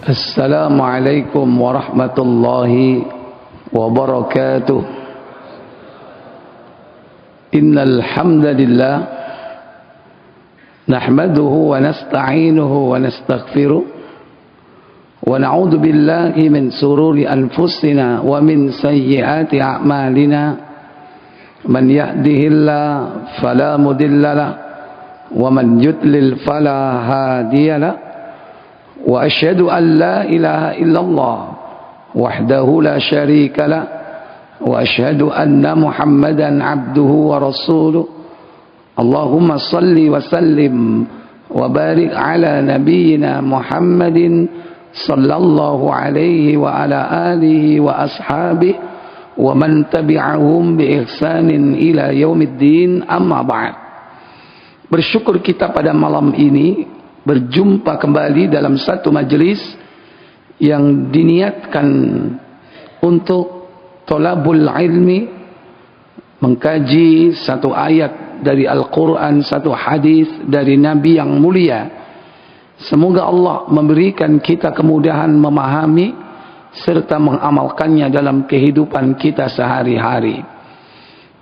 Assalamualaikum warahmatullahi wabarakatuh. Innal hamdalillah nahmaduhu wa nasta'inuhu wa nastaghfiruh wa na'udzu billahi min sururi anfusina wa min sayyiati a'malina. Man yahdihillahu fala mudhillalah wa man yudlil fala hadiyalah. Wa asyhadu an la ilaha illallah wahdahu la syarika lah wa asyhadu anna Muhammadan abduhu wa rasuluh. Allahumma salli wa sallim wa barik ala nabiyyina Muhammadin sallallahu alaihi wa ala alihi wa ashabihi wa man tabi'ahum bi ihsanin ila yaumiddin, amma ba'd. Bersyukur kita pada malam ini berjumpa kembali dalam satu majelis yang diniatkan untuk thalabul ilmi, mengkaji satu ayat dari Al-Quran, satu hadis dari Nabi yang mulia. Semoga Allah memberikan kita kemudahan memahami serta mengamalkannya dalam kehidupan kita sehari-hari.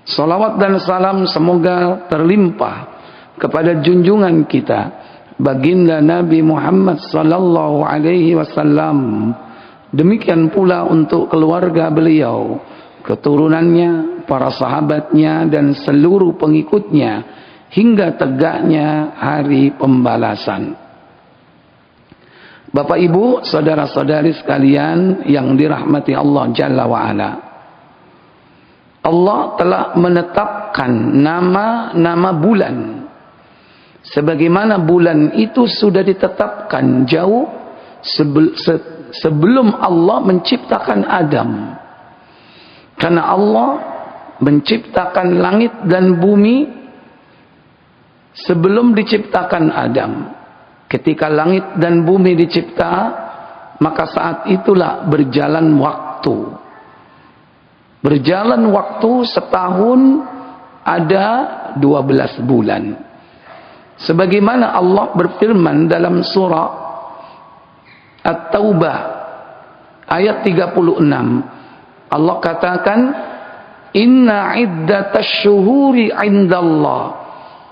Salawat dan salam semoga terlimpah kepada junjungan kita baginda Nabi Muhammad sallallahu alaihi wasallam. Demikian pula untuk keluarga beliau, keturunannya, para sahabatnya dan seluruh pengikutnya hingga tegaknya hari pembalasan. Bapak Ibu, saudara-saudari sekalian yang dirahmati Allah Jalla wa Ala. Allah telah menetapkan nama-nama bulan sebagaimana bulan itu sudah ditetapkan jauh sebelum Allah menciptakan Adam. Karena Allah menciptakan langit dan bumi sebelum diciptakan Adam. Ketika langit dan bumi dicipta, maka saat itulah berjalan waktu. Berjalan waktu setahun ada 12 bulan. Sebagaimana Allah berfirman dalam surah At-Taubah ayat 36, Allah katakan, inna iddatash syuhuri indallah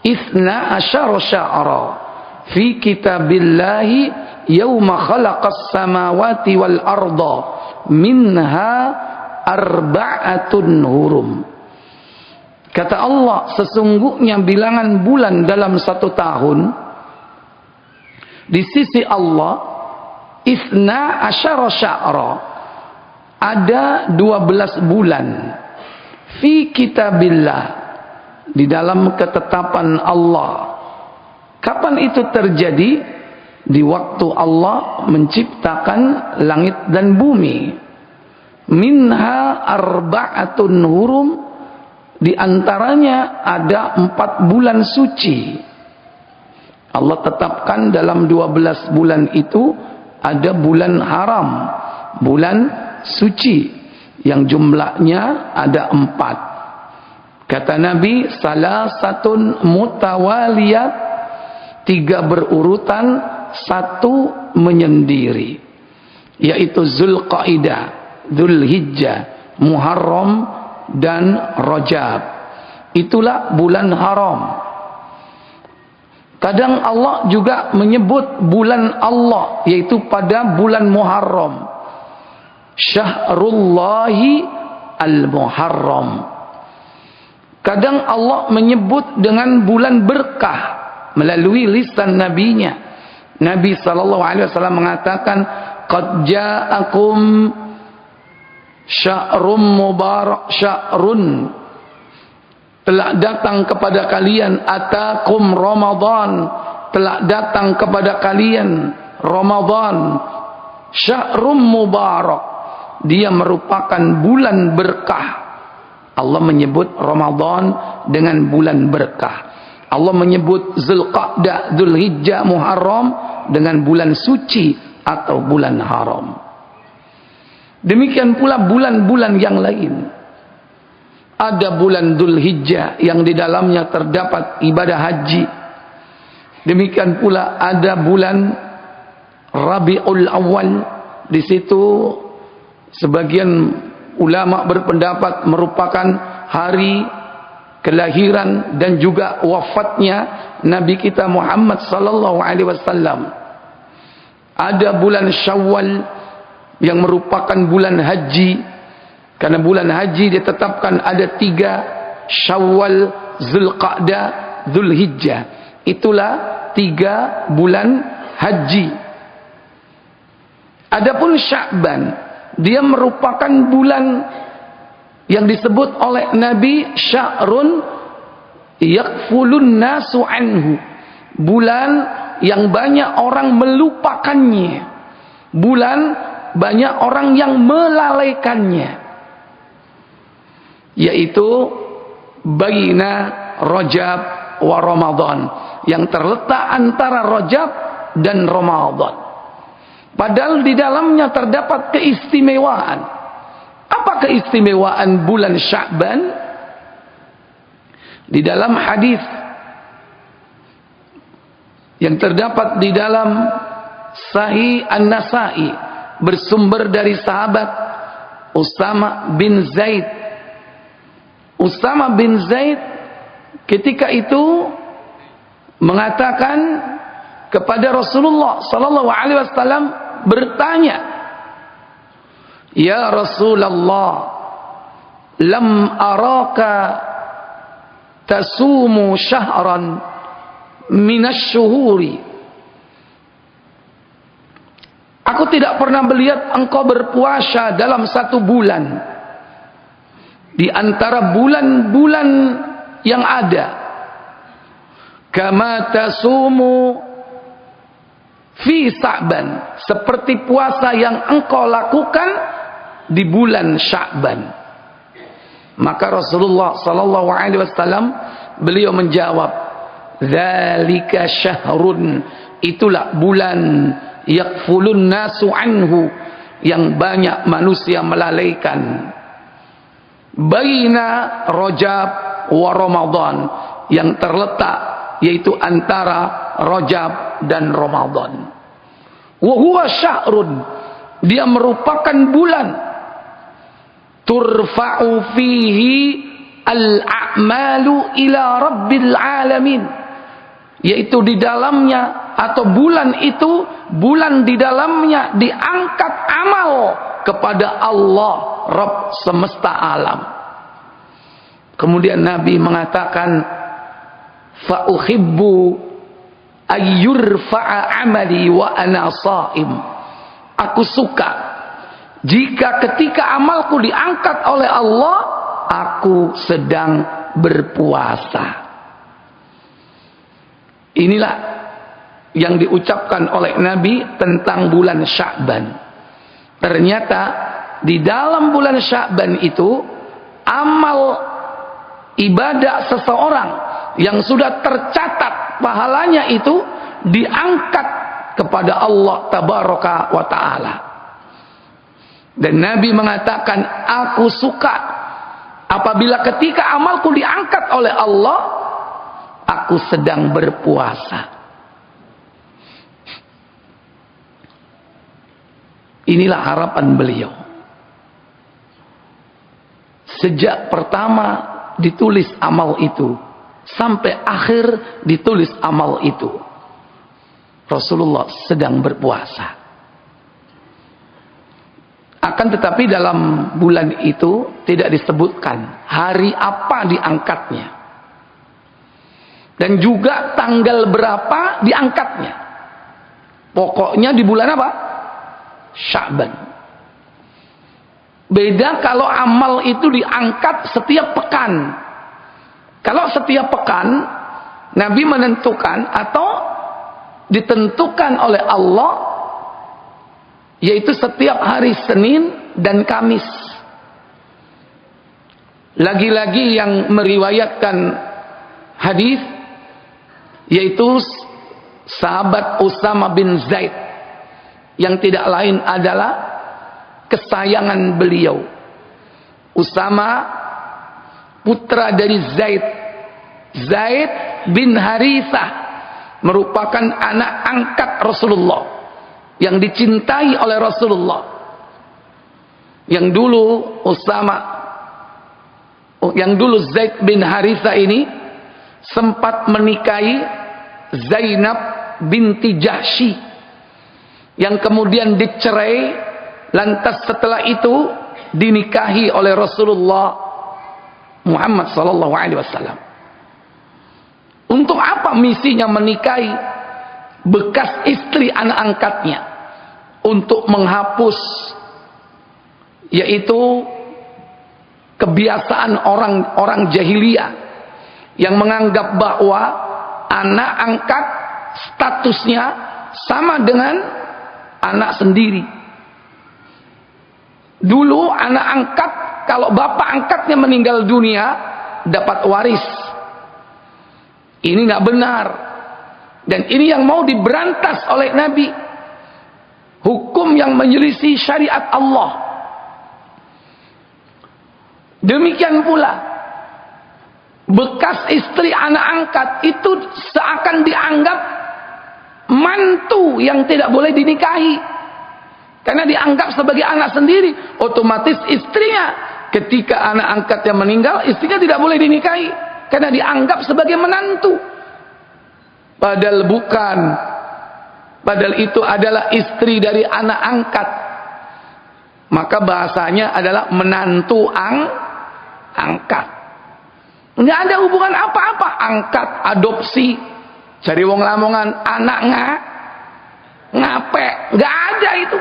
itsna asyara sya'ra fi kitabillahi yauma khalaqas samawati wal arda minha arba'atun hurum. Kata Allah, sesungguhnya bilangan bulan dalam satu tahun di sisi Allah itsna asyara sya'ra, ada 12 bulan fi kitabillah, di dalam ketetapan Allah. Kapan itu terjadi? Di waktu Allah menciptakan langit dan bumi. Minha arba'atun hurum, di antaranya ada 4 bulan suci. Allah tetapkan dalam 12 bulan itu ada bulan haram, bulan suci, yang jumlahnya ada 4. Kata Nabi, salasatun mutawaliyat, 3 berurutan, 1 menyendiri, yaitu Zulqaidah, Dzulhijjah, Muharram dan Rajab. Itulah bulan haram. Kadang Allah juga menyebut bulan Allah, yaitu pada bulan Muharram, Syahrullahi al-Muharram. Kadang Allah menyebut dengan bulan berkah melalui lisan nabinya. Nabi SAW mengatakan, qad ja'akum syahrun mubarak, syahrun, telah datang kepada kalian, atakum Ramadan, telah datang kepada kalian Ramadan, syahrun mubarak, dia merupakan bulan berkah. Allah menyebut Ramadan dengan bulan berkah. Allah menyebut Zulqa'dah, Dzulhijjah, Muharram dengan bulan suci atau bulan haram. Demikian pula bulan-bulan yang lain. Ada bulan Dzulhijjah yang di dalamnya terdapat ibadah haji. Demikian pula ada bulan Rabiul Awal. Di situ sebagian ulama berpendapat merupakan hari kelahiran dan juga wafatnya Nabi kita Muhammad sallallahu alaihi wasallam. Ada bulan Syawal yang merupakan bulan haji, karena bulan haji ditetapkan ada 3, Syawal, Zulqa'dah, Zulhijjah. Itulah 3 bulan haji. Adapun Sya'ban, dia merupakan bulan yang disebut oleh Nabi syahrun yakfulun nasu anhu, bulan yang banyak orang melupakannya, bulan banyak orang yang melalaikannya, yaitu baina Rajab wa Ramadan, yang terletak antara Rajab dan Ramadan. Padahal di dalamnya terdapat keistimewaan. Apa keistimewaan bulan Sya'ban? Di dalam hadis yang terdapat di dalam Sahih An-Nasa'i, bersumber dari sahabat Usama bin Zaid. Usama bin Zaid ketika itu mengatakan kepada Rasulullah sallallahu alaihi wasallam, bertanya, "Ya Rasulullah, lam araka tasumu syahran minasy-syuhuri." Aku tidak pernah melihat engkau berpuasa dalam 1 bulan di antara bulan-bulan yang ada. Kama tasumu fi Sya'ban, seperti puasa yang engkau lakukan di bulan Sya'ban. Maka Rasulullah sallallahu alaihi wasallam beliau menjawab, "Dzalika syahrun," itulah bulan yakfulun nasu anhu, yang banyak manusia melalaikan. Baina Rajab wa Ramadan, yang terletak yaitu antara Rajab dan Ramadan. Wa huwa syahrun, dia merupakan bulan turfa'u fihi al-a'malu ila rabbil alamin, yaitu di dalamnya, atau bulan itu, bulan di dalamnya diangkat amal kepada Allah Rabb semesta alam. Kemudian Nabi mengatakan, fa uhibbu ayyurfa'a amali wa ana shaim. Aku suka jika ketika amalku diangkat oleh Allah, aku sedang berpuasa. Inilah yang diucapkan oleh Nabi tentang bulan Sya'ban. Ternyata di dalam bulan Sya'ban itu, amal ibadah seseorang yang sudah tercatat pahalanya itu diangkat kepada Allah Tabaraka wa Ta'ala. Dan Nabi mengatakan, aku suka apabila ketika amalku diangkat oleh Allah, aku sedang berpuasa. Inilah harapan beliau. Sejak pertama ditulis amal itu sampai akhir ditulis amal itu, Rasulullah sedang berpuasa. Akan tetapi dalam bulan itu tidak disebutkan hari apa diangkatnya, dan juga tanggal berapa diangkatnya. Pokoknya di bulan apa? Sya'ban. Beda kalau amal itu diangkat setiap pekan. Kalau setiap pekan Nabi menentukan atau ditentukan oleh Allah, yaitu setiap hari Senin dan Kamis. Lagi-lagi yang meriwayatkan hadis yaitu sahabat Usama bin Zaid, yang tidak lain adalah kesayangan beliau. Usama putra dari Zaid. Zaid bin Harithah merupakan anak angkat Rasulullah yang dicintai oleh Rasulullah. Yang dulu Zaid bin Haritha ini sempat menikahi Zainab binti Jahsy, yang kemudian dicerai, lantas setelah itu dinikahi oleh Rasulullah Muhammad sallallahu alaihi wasallam. Untuk apa misinya menikahi bekas istri anak angkatnya? Untuk menghapus, yaitu kebiasaan orang-orang jahiliyah yang menganggap bahwa anak angkat statusnya sama dengan anak sendiri. Dulu anak angkat, kalau bapak angkatnya meninggal dunia, dapat waris. Ini nggak benar, dan ini yang mau diberantas oleh Nabi. Hukum yang menyelisih syariat Allah. Demikian pula bekas istri anak angkat itu seakan dianggap mantu yang tidak boleh dinikahi, karena dianggap sebagai anak sendiri. Otomatis istrinya, ketika anak angkatnya meninggal, istrinya tidak boleh dinikahi karena dianggap sebagai menantu. Padahal bukan. Padahal itu adalah istri dari anak angkat. Maka bahasanya adalah menantu angkat. Nggak ada hubungan apa-apa. Angkat, adopsi, cari wong lamongan, anak ngape, nggak ada itu.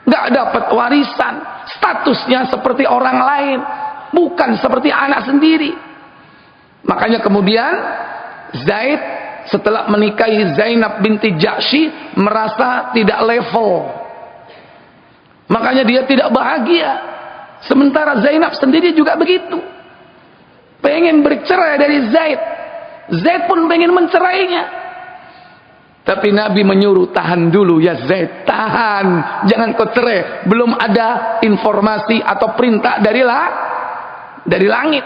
Nggak dapat warisan, statusnya seperti orang lain, bukan seperti anak sendiri. Makanya kemudian Zaid setelah menikahi Zainab binti Jahsy merasa tidak level, makanya dia tidak bahagia. Sementara Zainab sendiri juga begitu, pengen bercerai dari Zaid. Zaid pun pengen mencerainya. Tapi Nabi menyuruh, tahan dulu ya Zaid, tahan, jangan kau cerai. Belum ada informasi atau perintah dari langit.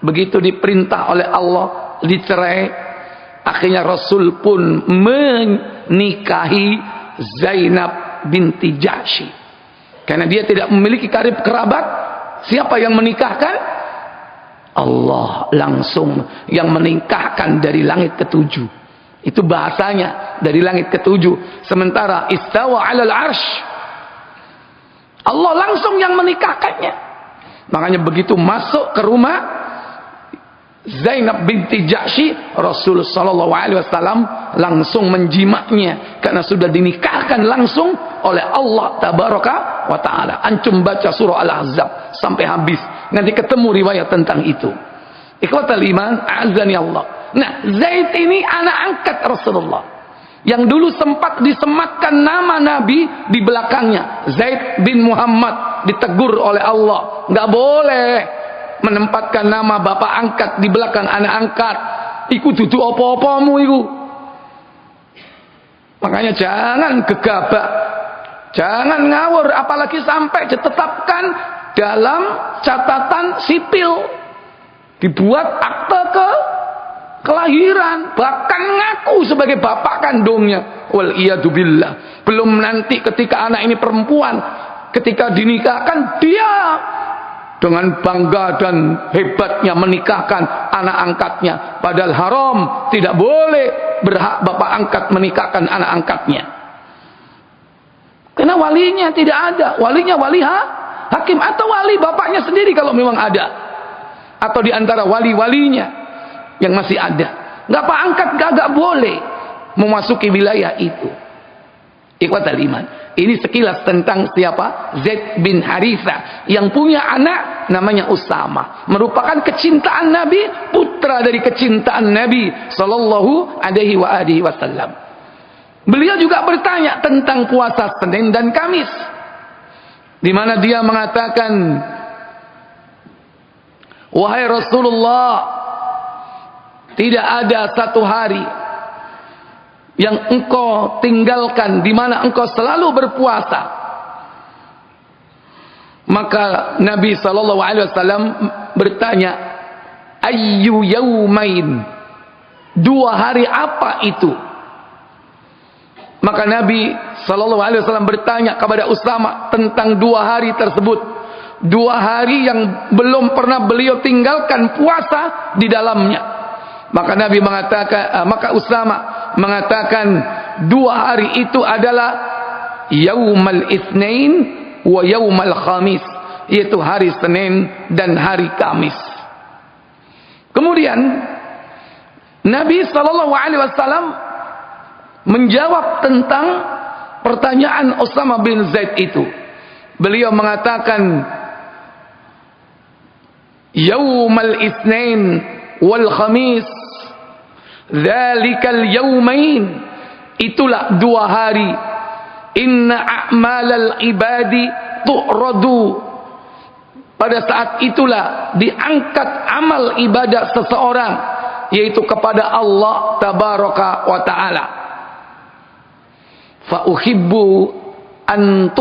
Begitu diperintah oleh Allah dicerai, akhirnya Rasul pun menikahi Zainab binti Jahsy. Karena dia tidak memiliki karib kerabat. Siapa yang menikahkan? Allah langsung yang menikahkan dari langit ketujuh. Itu bahasanya, dari langit ketujuh. Sementara istawa 'alal 'arsy, Allah langsung yang menikahkannya. Makanya begitu masuk ke rumah Zainab binti Jahsy, Rasul sallallahu alaihi wasallam langsung menjimaknya karena sudah dinikahkan langsung oleh Allah tabaraka wa taala. Antum baca surah Al-Ahzab sampai habis, nanti ketemu riwayat tentang itu. Ikhwatal iman, azani Allah. Nah, Zaid ini anak angkat Rasulullah yang dulu sempat disematkan nama Nabi di belakangnya, Zaid bin Muhammad. Ditegur oleh Allah, nggak boleh menempatkan nama bapak angkat di belakang anak angkat. Iku dudu apa-apamu iku. Makanya jangan gegabah, jangan ngawur, apalagi sampai ditetapkan dalam catatan sipil, dibuat akte kelahiran, bahkan ngaku sebagai bapak kandungnya. Wal iyadu billah. Belum nanti ketika anak ini perempuan, ketika dinikahkan, dia dengan bangga dan hebatnya menikahkan anak angkatnya. Padahal haram, tidak boleh berhak bapak angkat menikahkan anak angkatnya. Karena walinya tidak ada. Walinya wali hakim atau wali bapaknya sendiri kalau memang ada. Atau diantara wali-walinya yang masih ada. Bapak angkat gak boleh memasuki wilayah itu. Ikhwatal iman. Ini sekilas tentang siapa? Zaid bin Haritha yang punya anak namanya Usama, merupakan kecintaan Nabi, putra dari kecintaan Nabi sallallahu alaihi wasallam. Beliau juga bertanya tentang puasa Senin dan Kamis, di mana dia mengatakan, wahai Rasulullah, tidak ada satu hari yang engkau tinggalkan di mana engkau selalu berpuasa. Maka Nabi sallallahu alaihi wasallam bertanya, ayyu yaumain, dua hari apa itu? Maka Nabi sallallahu alaihi wasallam bertanya kepada Usama tentang 2 hari tersebut. 2 hari yang belum pernah beliau tinggalkan puasa di dalamnya. Maka Nabi mengatakan, maka Usama mengatakan 2 hari itu adalah Yaumal Itsnain wa Yaumal Khamis, yaitu hari Senin dan hari Kamis. Kemudian Nabi sallallahu alaihi wasallam menjawab tentang pertanyaan Usama bin Zaid itu. Beliau mengatakan Yaumal Itsnain wal Khamis, dzalikal yaumain, itulah 2 hari. Inna a'malal ibadi tu'radu, pada saat itulah diangkat amal ibadah seseorang, yaitu kepada Allah tabaraka wa ta'ala. Fa uhibbu an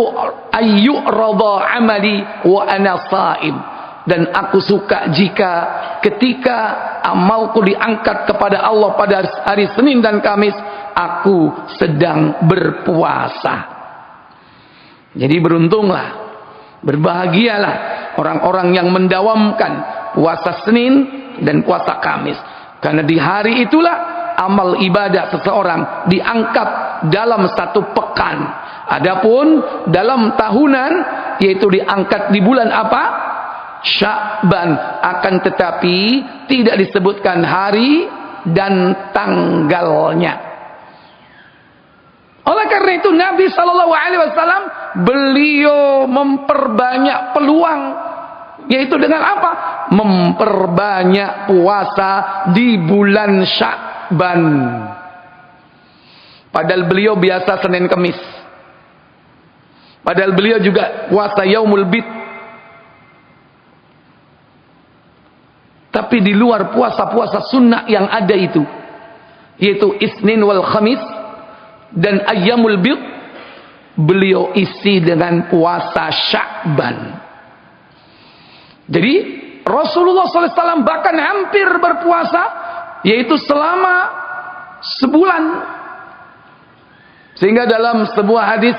ayyurada amali wa ana shaim, dan aku suka jika ketika amalku diangkat kepada Allah pada hari Senin dan Kamis, aku sedang berpuasa. Jadi beruntunglah, berbahagialah orang-orang yang mendawamkan puasa Senin dan puasa Kamis, karena di hari itulah amal ibadah seseorang diangkat dalam 1 pekan. Adapun dalam tahunan, yaitu diangkat di bulan apa? Sya'ban. Akan tetapi tidak disebutkan hari dan tanggalnya. Oleh karena itu Nabi sallallahu alaihi wasallam beliau memperbanyak peluang, yaitu dengan apa? Memperbanyak puasa di bulan Sya'ban. Padahal beliau biasa Senin Kamis. Padahal beliau juga puasa Yaumul Bid. Tapi di luar puasa-puasa sunnah yang ada itu, yaitu Isnin wal Khamis dan Ayyamul Bid, beliau isi dengan puasa Sya'ban. Jadi Rasulullah SAW bahkan hampir berpuasa, yaitu selama sebulan. Sehingga dalam sebuah hadis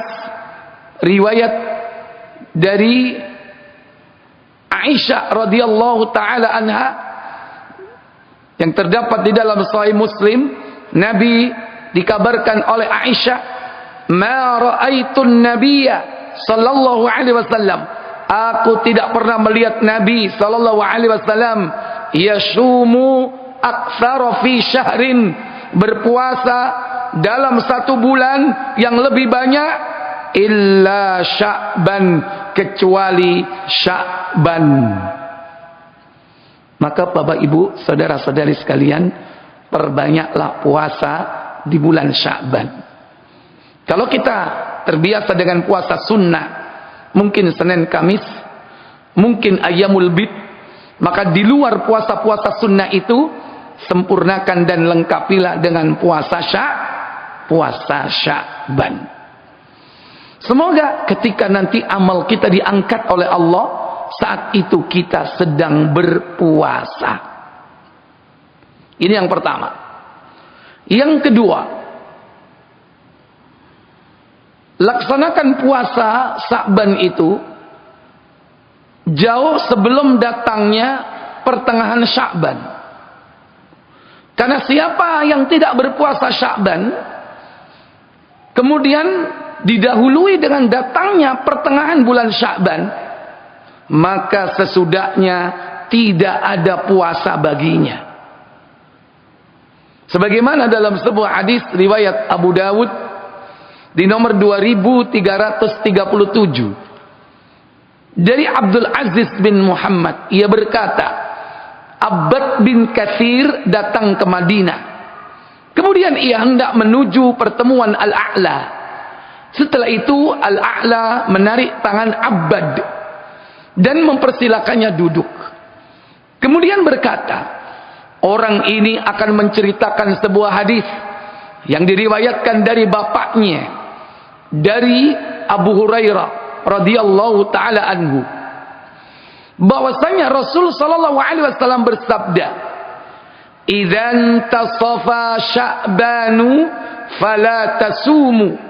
riwayat dari Aisyah radhiyallahu taala anha yang terdapat di dalam Sahih Muslim, Nabi dikabarkan oleh Aisyah, "Ma ra'aitun nabiyya sallallahu alaihi wasallam." Aku tidak pernah melihat Nabi sallallahu alaihi wasallam yasumu aktsara fi syahrin, berpuasa dalam 1 bulan yang lebih banyak, illa Sya'ban, kecuali Sya'ban. Maka Bapak Ibu, saudara-saudari sekalian, perbanyaklah puasa di bulan Sya'ban. Kalau kita terbiasa dengan puasa sunnah, mungkin Senin Kamis, mungkin Ayyamul Bid, maka di luar puasa-puasa sunnah itu, sempurnakan dan lengkapilah dengan puasa Sya'ban. Semoga ketika nanti amal kita diangkat oleh Allah, saat itu kita sedang berpuasa. Ini yang pertama. Yang kedua, laksanakan puasa Sya'ban itu jauh sebelum datangnya pertengahan Sya'ban. Karena siapa yang tidak berpuasa Sya'ban, kemudian didahului dengan datangnya pertengahan bulan Sya'ban, maka sesudahnya tidak ada puasa baginya. Sebagaimana dalam sebuah hadis riwayat Abu Dawud di nomor 2337 dari Abdul Aziz bin Muhammad, ia berkata, Abbad bin Katsir datang ke Madinah. Kemudian ia hendak menuju pertemuan Al-A'la. Setelah itu Al-A'la menarik tangan Abbad dan mempersilakannya duduk. Kemudian berkata, orang ini akan menceritakan sebuah hadis yang diriwayatkan dari bapaknya, dari Abu Hurairah radhiyallahu taala anhu, bahwasanya Rasul sallallahu alaihi wasallam bersabda, "Idzan tasafa Sya'banu fala tasumu.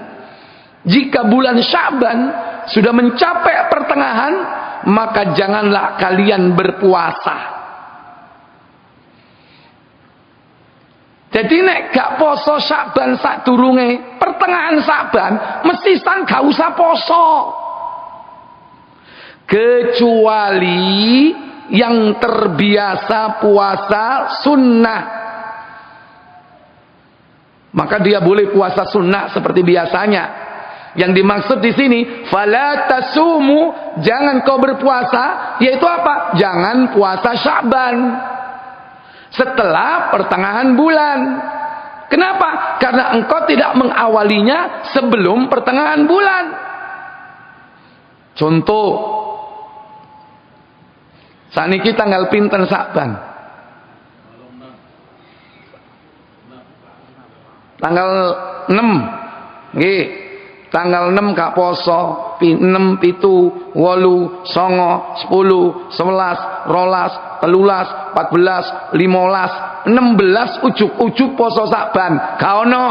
Jika bulan Sya'ban sudah mencapai pertengahan, maka janganlah kalian berpuasa. Jadi nek gak poso Sya'ban sadurunge pertengahan Sya'ban, mesisan gak usah poso. Kecuali yang terbiasa puasa sunnah, maka dia boleh puasa sunnah seperti biasanya. Yang dimaksud di sini fala tasumu, jangan kau berpuasa, yaitu apa? Jangan puasa Sya'ban setelah pertengahan bulan. Kenapa? Karena engkau tidak mengawalinya sebelum pertengahan bulan. Contoh, saniki tanggal pinten Sya'ban? Tanggal 6. Nggih. Tanggal 6 gak poso, 6, 7, 8, 9, 10, 11, 12, 13, 14, 15, 16 ujuk-ujuk poso Sya'ban. Gak ono.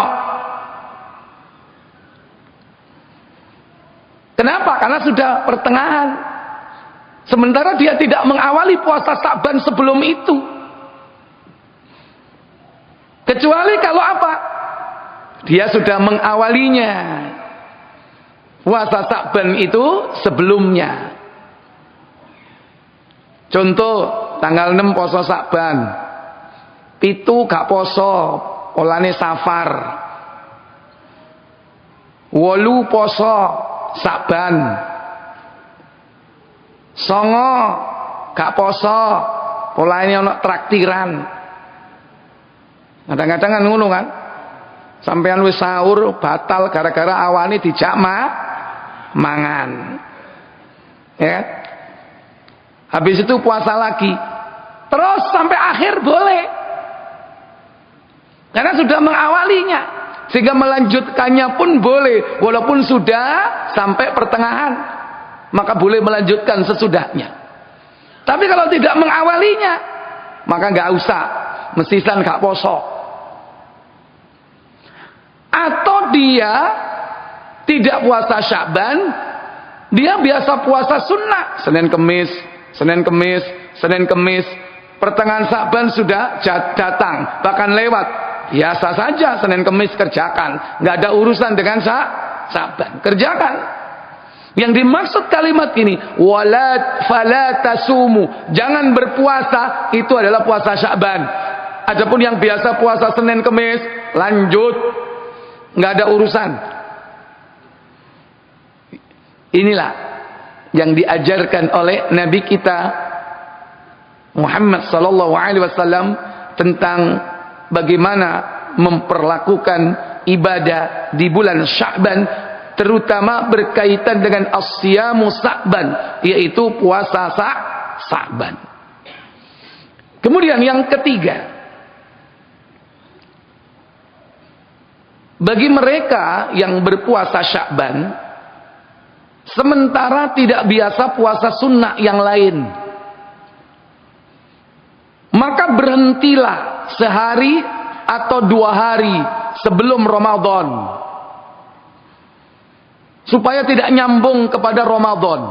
Kenapa? Karena sudah pertengahan. Sementara dia tidak mengawali puasa Sya'ban sebelum itu. Kecuali kalau apa? Dia sudah mengawalinya. Puasa Sya'ban itu sebelumnya. Contoh, tanggal 6 poso Sya'ban, 7 gak poso, polane Safar, 8 poso Sya'ban, 9 gak poso, polane ono traktiran. Kadang-kadang kan ngono kan, sampean wis sahur batal gara-gara awane dijak mangan, ya. Habis itu puasa lagi, terus sampai akhir boleh, karena sudah mengawalinya, sehingga melanjutkannya pun boleh, walaupun sudah sampai pertengahan, maka boleh melanjutkan sesudahnya. Tapi kalau tidak mengawalinya, maka nggak usah, mesisan gak poso. Atau dia tidak puasa Sya'ban, dia biasa puasa sunnah, Senin Kemis, Senin Kemis, Senin Kemis. Pertengahan Sya'ban sudah datang, bahkan lewat, biasa saja Senin Kemis kerjakan, nggak ada urusan dengan Sya'ban, kerjakan. Yang dimaksud kalimat ini fala tasumu, jangan berpuasa, itu adalah puasa Sya'ban. Adapun yang biasa puasa Senin Kemis, lanjut, nggak ada urusan. Inilah yang diajarkan oleh Nabi kita Muhammad sallallahu alaihi wasallam tentang bagaimana memperlakukan ibadah di bulan Sya'ban, terutama berkaitan dengan as-siyamu Sya'ban, yaitu puasa Sya'ban. Kemudian yang ketiga, bagi mereka yang berpuasa Sya'ban sementara tidak biasa puasa sunnah yang lain, maka berhentilah sehari atau 2 hari sebelum Ramadan, supaya tidak nyambung kepada Ramadan.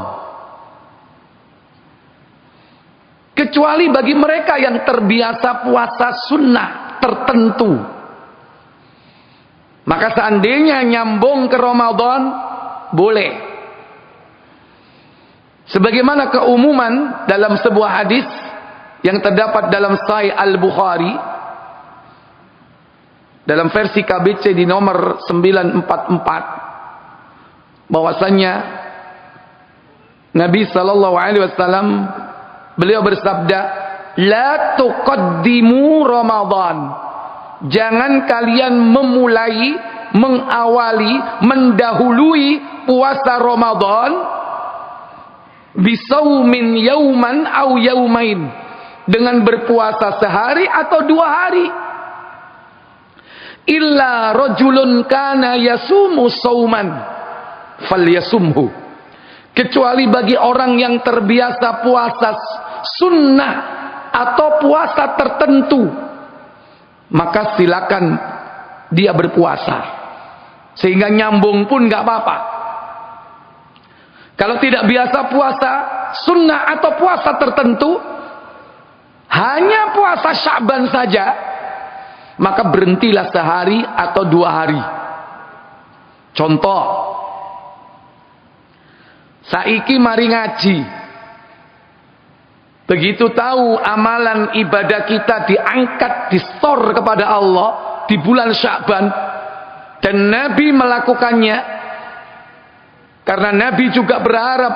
Kecuali bagi mereka yang terbiasa puasa sunnah tertentu, maka seandainya nyambung ke Ramadan, boleh. Sebagaimana keumuman dalam sebuah hadis yang terdapat dalam Sahih Al-Bukhari, dalam versi KBC di nomor 944, bahwasanya Nabi sallallahu alaihi wasallam beliau bersabda, la tuqaddimu Ramadan, jangan kalian memulai, mengawali, mendahului puasa Ramadan bisaumin yauman au yaumain, dengan berpuasa sehari atau 2 hari. Illa rajulun kana yasumu sauman falyasumhu, kecuali bagi orang yang terbiasa puasa sunnah atau puasa tertentu, maka silakan dia berpuasa. sehingga nyambung pun nggak apa-apa. Kalau tidak biasa puasa sunnah atau puasa tertentu, hanya puasa Sya'ban saja, maka berhentilah sehari atau 2 hari. Contoh, saiki mari ngaji, begitu tahu amalan ibadah kita diangkat, distor kepada Allah di bulan Sya'ban, dan Nabi melakukannya, karena Nabi juga berharap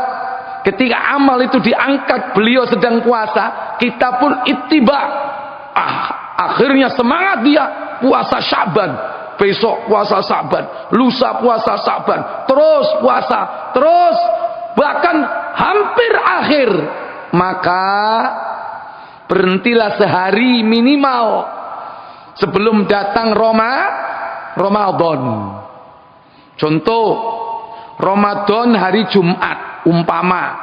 ketika amal itu diangkat, beliau sedang puasa, kita pun ittiba. Akhirnya semangat dia puasa Sya'ban, besok puasa Sya'ban, lusa puasa Sya'ban, terus puasa, terus bahkan hampir akhir. Maka berhentilah sehari minimal sebelum datang Ramadan. Contoh, Ramadan hari Jumat umpama,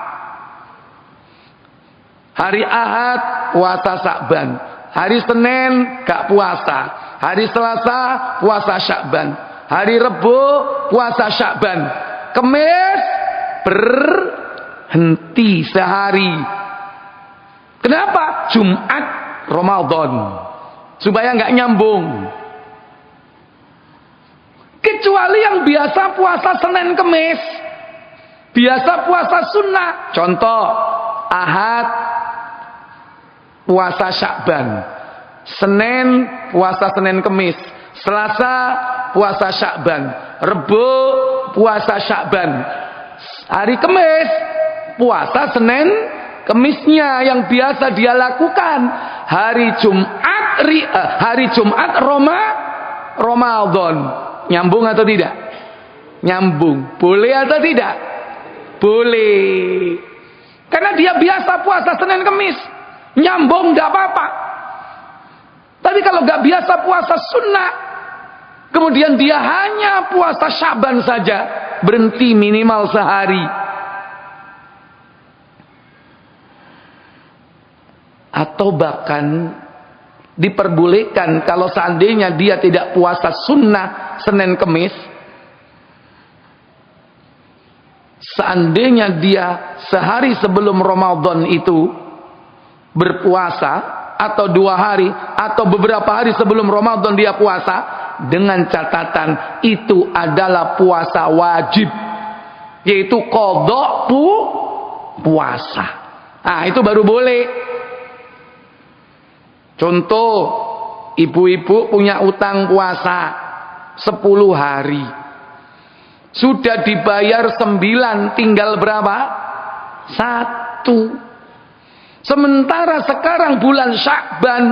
hari Ahad puasa Sya'ban, hari Senin gak puasa, hari Selasa puasa Sya'ban, hari Rebo puasa Sya'ban, Kamis berhenti sehari. Kenapa? Jumat Ramadan, supaya nggak nyambung. Kecuali yang biasa puasa Senin Kemis, biasa puasa sunnah. Contoh, Ahad puasa Sya'ban, Senin puasa Senin Kemis, Selasa puasa Sya'ban, Rebo puasa Sya'ban, hari Kemis puasa Senin Kemisnya yang biasa dia lakukan. Hari Jumat Ramadan. Nyambung atau tidak? Nyambung. Boleh atau tidak? Boleh. Karena dia biasa puasa Senin Kemis, nyambung tidak apa-apa. Tapi kalau nggak biasa puasa sunnah, kemudian dia hanya puasa Sya'ban saja, berhenti minimal sehari. Atau bahkan diperbolehkan kalau seandainya dia tidak puasa sunnah Senin Kemis, seandainya dia sehari sebelum Ramadan itu berpuasa, atau 2 hari atau beberapa hari sebelum Ramadan dia puasa, dengan catatan itu adalah puasa wajib, yaitu qadha puasa. Nah, itu baru boleh. Contoh, ibu-ibu punya utang puasa 10 hari. Sudah dibayar 9, tinggal berapa? 1. Sementara sekarang bulan Sya'ban,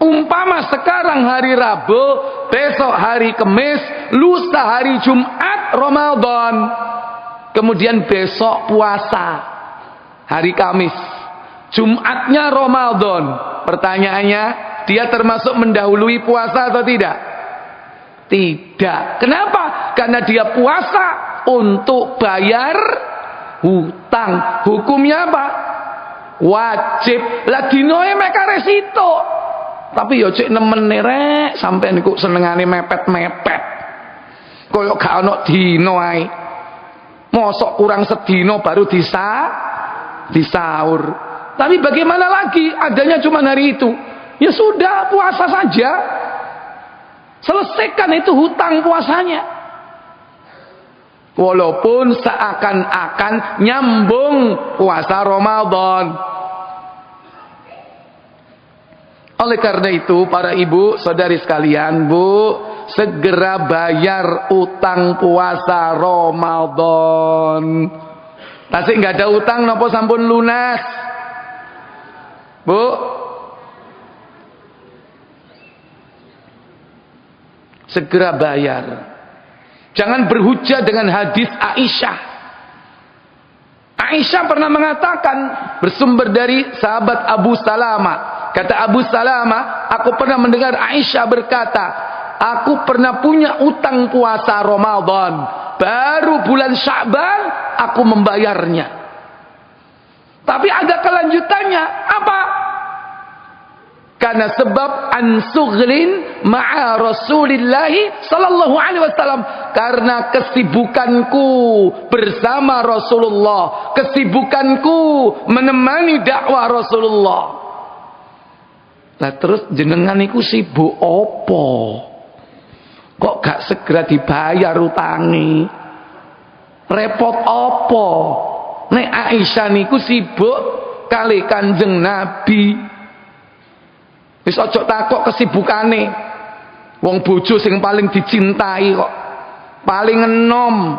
umpama sekarang hari Rabu, besok hari Kamis, lusa hari Jumat Ramadan, kemudian besok puasa hari Kamis, Jumatnya Ramadan. Pertanyaannya, dia termasuk mendahului puasa atau tidak? Tidak. Kenapa? Karena dia puasa untuk bayar hutang. Hukumnya apa? Wajib. Lah dinoe meka resito. Tapi yo cek nemen rek, sampean niku senengane mepet-mepet. Koyok gak ono dino ae. Mosok kurang sedino baru disaur. Tapi bagaimana lagi, adanya cuma hari itu. Ya sudah, puasa saja. Selesaikan itu hutang puasanya. Walaupun seakan-akan nyambung puasa Ramadan. Oleh karena itu, para ibu, saudari sekalian, Bu, segera bayar utang puasa Ramadan. Tasik nggak ada utang, nopo sampun lunas. Bu, segera bayar. Jangan berhujah dengan hadis Aisyah. Aisyah pernah mengatakan, bersumber dari sahabat Abu Salama. Kata Abu Salama, aku pernah mendengar Aisyah berkata, aku pernah punya utang puasa Ramadan, baru bulan Sya'ban aku membayarnya. Tapi ada kelanjutannya. Apa? Kan karena sebab ansughlin ma'a Rasulillah sallallahu alaihi wasallam, karena kesibukanku bersama Rasulullah, kesibukanku menemani dakwah Rasulullah. Lah terus jenengan iku sibuk apa? Kok gak segera dibayar utangi? Repot apa? Nek Aisyah niku sibuk kali Kanjeng Nabi. Wis aja takok kesibukane. Wong bojo sing paling dicintai kok, paling enom,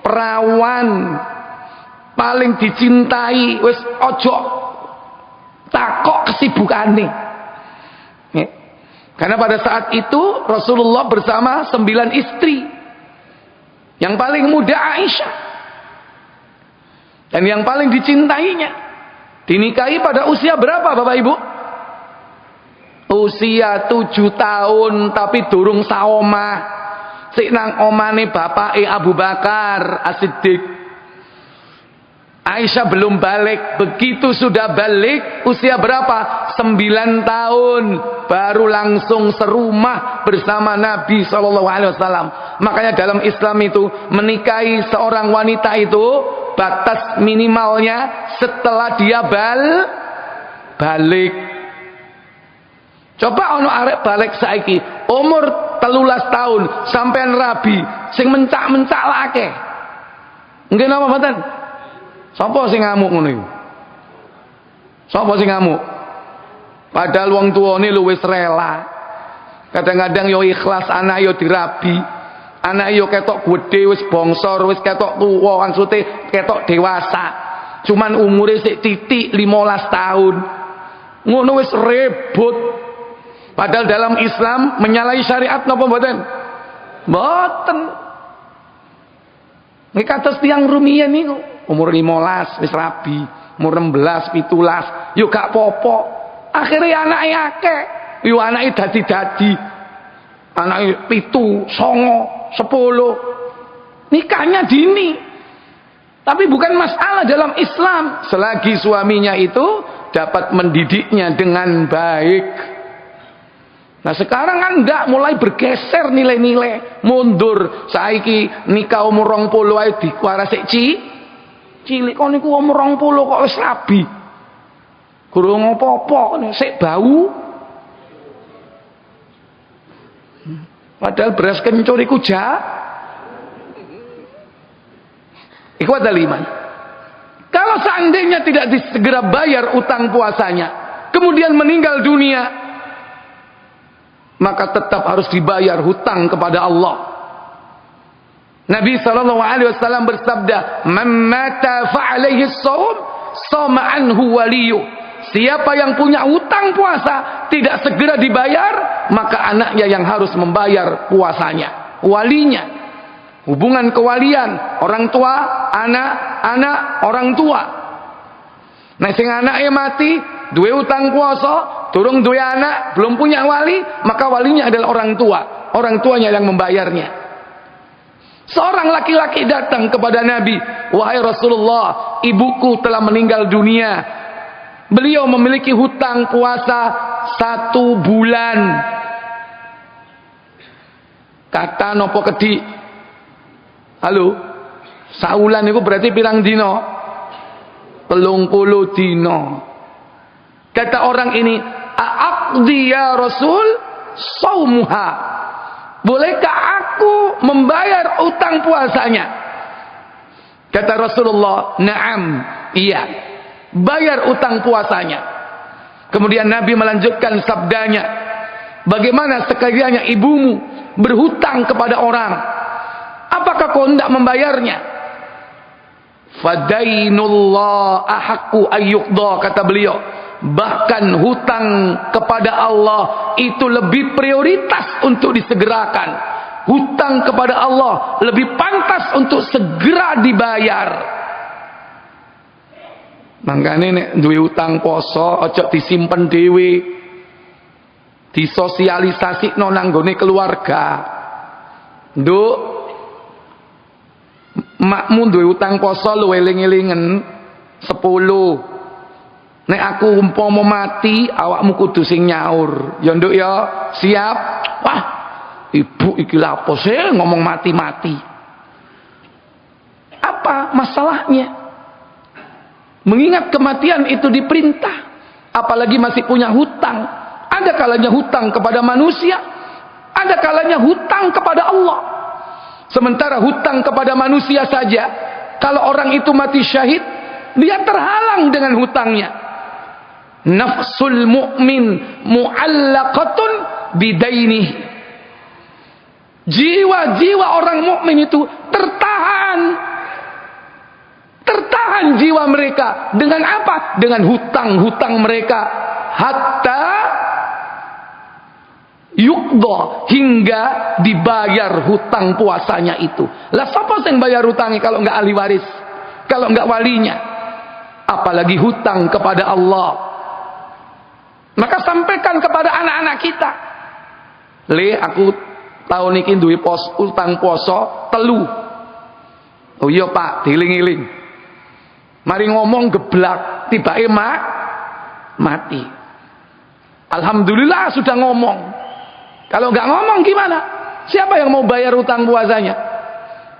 perawan, paling dicintai, wis aja takok kesibukane. Karena pada saat itu Rasulullah bersama 9 istri. Yang paling muda Aisyah, dan yang paling dicintainya dinikahi pada usia berapa Bapak Ibu? Usia 7 tahun, tapi durung saomah. Sik nang omane bapake Abu Bakar As-Siddiq. Aisyah belum balik. Begitu sudah balik, usia berapa? 9 tahun, baru langsung serumah bersama Nabi SAW. Makanya dalam Islam itu menikahi seorang wanita itu batas minimalnya setelah dia balik. Coba ono arek balik saiki umur 13 tahun sampean rabi sing mencak-mencak lake. Nggih napa mboten? Sapa sing ngamuk ngono iku? Sapa sing ngamuk? Padahal wong tuane lu wis rela. Kadang-kadang yo ikhlas anak yo dirabi. Anak yo ketok gede wis bongsor, wis ketok tuwa, maksudnya ketok dewasa. Cuman umure sik titik 15 tahun. Ngono wis rebut. Padahal dalam Islam menyalahi syariat napa mboten? Mboten. Nek kados tiyang rumiyin niku umur 15 wis rabi, umur 16, 17, yo gak apa-apa. Akhire anake akeh, yo anake dadi-dadi. Anake 7, 9, 10. Nikahnya dini. Tapi bukan masalah dalam Islam selagi suaminya itu dapat mendidiknya dengan baik. Nah sekarang kan enggak, mulai bergeser nilai-nilai, mundur. Saiki nikah umur 20 ae dikuara sik cilik kok niku umur 20 kok wis rabi. Gurung apa-apa sik bau. Padahal beras kencur iku iku ada 5. Kalau seandainya tidak segera bayar utang puasanya, kemudian meninggal dunia, maka tetap harus dibayar hutang kepada Allah. Nabi SAW bersabda, "Man mata fa'alaihi shaum, shama anhu waliyu." Siapa yang punya hutang puasa tidak segera dibayar, maka anaknya yang harus membayar puasanya, walinya. Hubungan kewalian, orang tua, anak, orang tua. Nah sing anake mati, duwe utang puasa, durung duwe anak, belum punya wali, maka walinya adalah orang tua. Orang tuanya yang membayarnya. Seorang laki-laki datang kepada Nabi, "Wahai Rasulullah, ibuku telah meninggal dunia. Beliau memiliki hutang puasa 1 bulan." Kata nopo kedi? Halo? Saulan itu berarti pirang dino? 30 dino. Kata orang ini, "Aqdi ya Rasul saumuha." Bolehkah aku membayar utang puasanya? Kata Rasulullah, "Na'am." Iya. Bayar utang puasanya. Kemudian Nabi melanjutkan sabdanya, "Bagaimana sekiranya ibumu berhutang kepada orang? Apakah kau hendak membayarnya?" "Fadainullah ahaqqu ayyuqda," kata beliau. Bahkan hutang kepada Allah itu lebih prioritas untuk disegerakan. Hutang kepada Allah lebih pantas untuk segera dibayar. Mangkane nek duwe utang poso aja disimpen dhewe. Disosialisasikno nang nggone keluarga. Nduk, makmu duwe utang poso lu eling-elingen 10. Nek aku umpama mati, awakmu kudu sing nyaur. Ya nduk ya, siap. Wah, ibu iki lha apa sih ngomong mati-mati? Apa masalahnya? Mengingat kematian itu diperintah, apalagi masih punya hutang. Ada kalanya hutang kepada manusia, ada kalanya hutang kepada Allah. Sementara hutang kepada manusia saja, kalau orang itu mati syahid, dia terhalang dengan hutangnya. Nafsul mu'min mu'allaqatun bidainih. Jiwa-jiwa orang mukmin itu tertahan jiwa mereka dengan apa? Dengan hutang-hutang mereka, hatta yuqda, hingga dibayar hutang puasanya itu. Lah siapa yang bayar hutangnya kalau enggak ahli waris, kalau enggak walinya? Apalagi hutang kepada Allah. Maka sampaikan kepada anak-anak kita, le aku tahun ini duwe utang poso telu. Oh iya Pak, diiling-iling. Mari ngomong geblak, tibake mati. Alhamdulillah sudah ngomong. Kalau nggak ngomong gimana? Siapa yang mau bayar utang puasanya?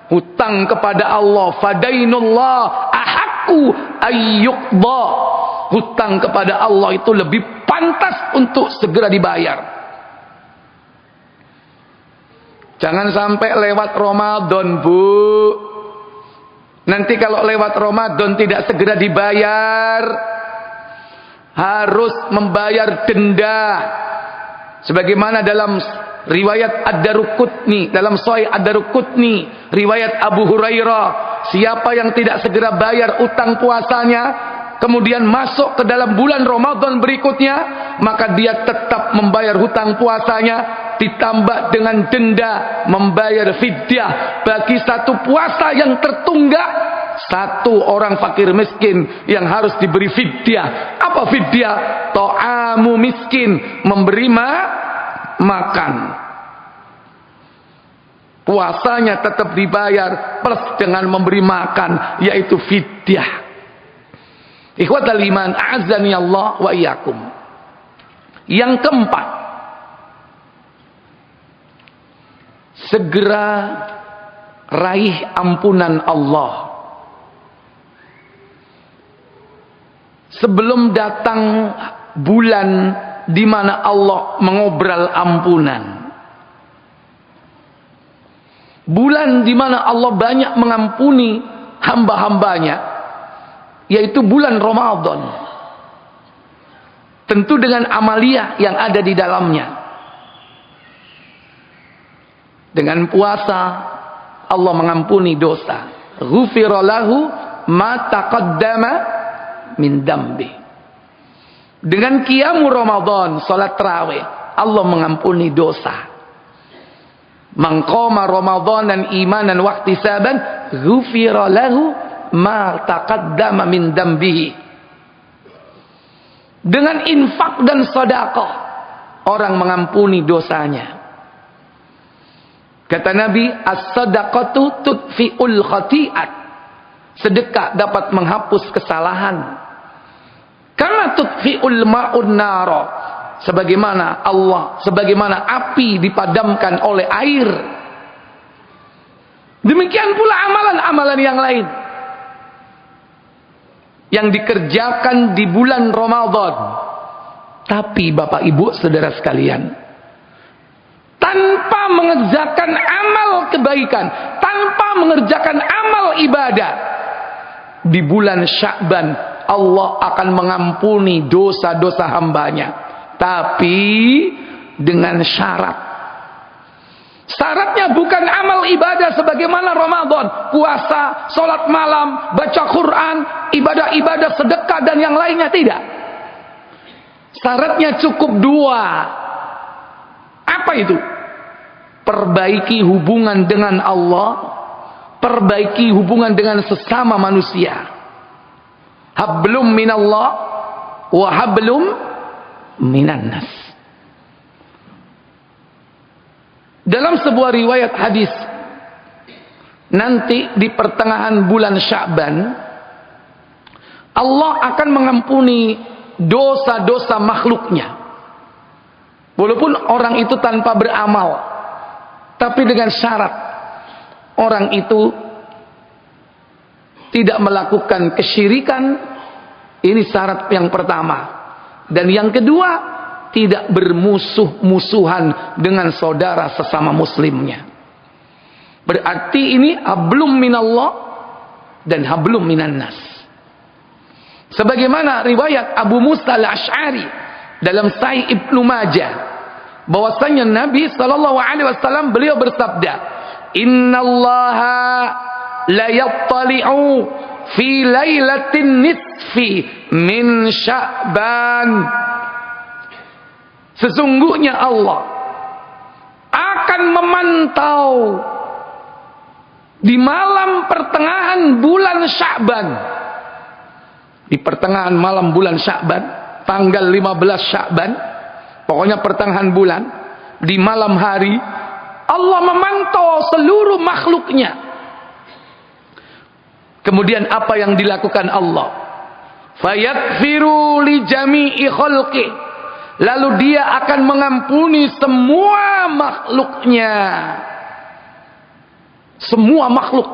Hutang kepada Allah, fadainullah ahaqqu ayyuqda. Hutang kepada Allah itu lebih pantas untuk segera dibayar. Jangan sampai lewat Ramadan, Bu. Nanti kalau lewat Ramadan tidak segera dibayar, harus membayar denda. Sebagaimana dalam riwayat Ad-Daruqutni, dalam Sahih Ad-Daruqutni, riwayat Abu Hurairah, siapa yang tidak segera bayar utang puasanya, kemudian masuk ke dalam bulan Ramadan berikutnya, maka dia tetap membayar hutang puasanya, ditambah dengan denda, membayar fidyah bagi satu puasa yang tertunggak. Satu orang fakir miskin yang harus diberi fidyah. Apa fidyah? Ta'amu miskin, memberi makan. Puasanya tetap dibayar plus dengan memberi makan, yaitu fidyah. Ikhwatal iman, a'azzani Allah wa iyyakum. Yang keempat, segera raih ampunan Allah sebelum datang bulan di mana Allah mengobrol ampunan. Bulan di mana Allah banyak mengampuni hamba-hambanya, yaitu bulan Ramadan. Tentu dengan amaliyah yang ada di dalamnya. Dengan puasa Allah mengampuni dosa. Ghufira lahu ma taqaddama min dambi. Dengan qiyamul Ramadan, salat tarawih, Allah mengampuni dosa. Man qama Ramadanan imanan wa ihtisaban ghufira lahu ma taqaddama min dambihi. Dengan infak dan sedekah orang mengampuni dosanya. Kata Nabi, as-sadaqatu tudfi'ul khati'at. Sedekah dapat menghapus kesalahan. Karena tudfi'ul ma'un nara. Sebagaimana api dipadamkan oleh air. Demikian pula amalan-amalan yang lain yang dikerjakan di bulan Ramadan. Tapi Bapak Ibu Saudara sekalian, tanpa mengerjakan amal kebaikan, tanpa mengerjakan amal ibadah, di bulan Sya'ban Allah akan mengampuni dosa-dosa hambanya. Tapi dengan syarat. Syaratnya bukan amal ibadah sebagaimana Ramadan, puasa, sholat malam, baca Quran, ibadah-ibadah sedekah dan yang lainnya, tidak. Syaratnya cukup dua. Apa itu? Perbaiki hubungan dengan Allah, perbaiki hubungan dengan sesama manusia. Hablum minallah wa hablum minan nas. Dalam sebuah riwayat hadis, nanti di pertengahan bulan Sya'ban Allah akan mengampuni dosa-dosa makhluknya. Walaupun orang itu tanpa beramal, tapi dengan syarat orang itu tidak melakukan kesyirikan. Ini syarat yang pertama. Dan yang kedua, tidak bermusuh-musuhan dengan saudara sesama muslimnya. Berarti ini hablum minallah dan hablum minan nas. Sebagaimana riwayat Abu Musa al-Asy'ari dalam Sahih Ibnu Majah, bahwasanya Nabi sallallahu alaihi wasallam beliau bersabda, "Innallaha la yattali'u fi lailatin nisfi min Sya'ban." Sesungguhnya Allah akan memantau di malam pertengahan bulan Sya'ban. Di pertengahan malam bulan Sya'ban, tanggal 15 Sya'ban, pokoknya pertengahan bulan, di malam hari, Allah memantau seluruh makhluknya. Kemudian apa yang dilakukan Allah? Fayaghfiru li jami'i khalqi. Lalu dia akan mengampuni semua makhluknya. Semua makhluk.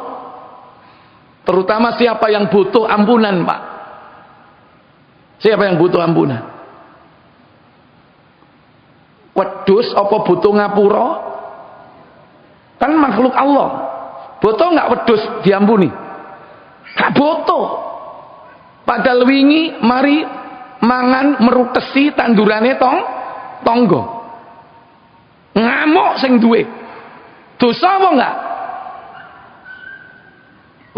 Terutama siapa yang butuh ampunan, Pak? Siapa yang butuh ampunan? Wedhus apa butuh ngapura? Kan makhluk Allah. Butuh nggak wedhus diampuni? Gak butuh. Padahal wingi mari mangan merutesi tandurane tonggo. Ngamuk sing duwe. Dosa apa enggak?